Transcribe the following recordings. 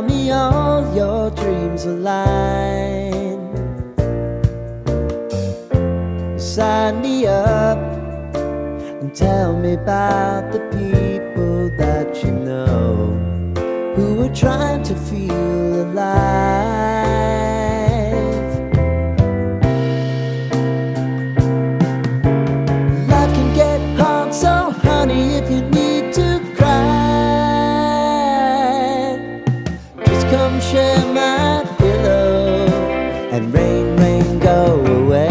tell me all your dreams align. Sign me up and tell me about the people that you know who are trying to feel alive. Life can get hard, so honey, if you need to cry, just come share my pillow and rain, rain, go away.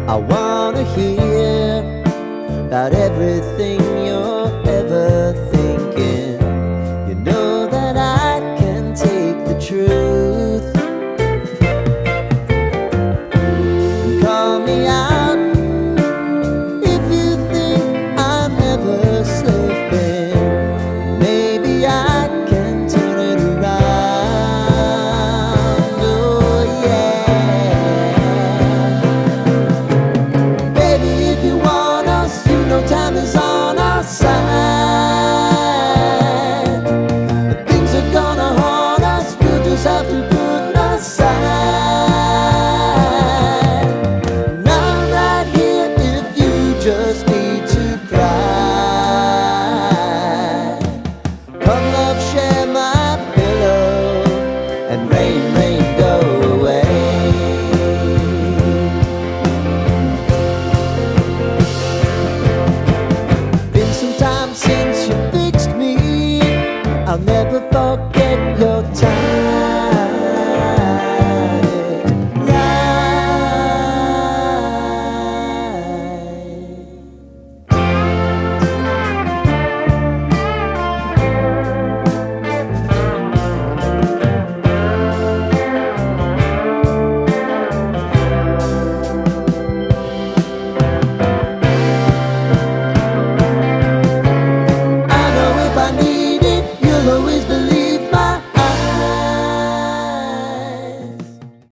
I wanna hear about everything you're ever thinking. You know that I can take the truth. And call me out if you think I'm ever slipping. Maybe I can turn it around. Oh yeah. Time is on our side. Things are gonna haunt us, we'll just have to put aside. And I'm right here if you just need to cry. Come love, share my pillow and rain, rain, go away. Since you fixed me, I'll never forget.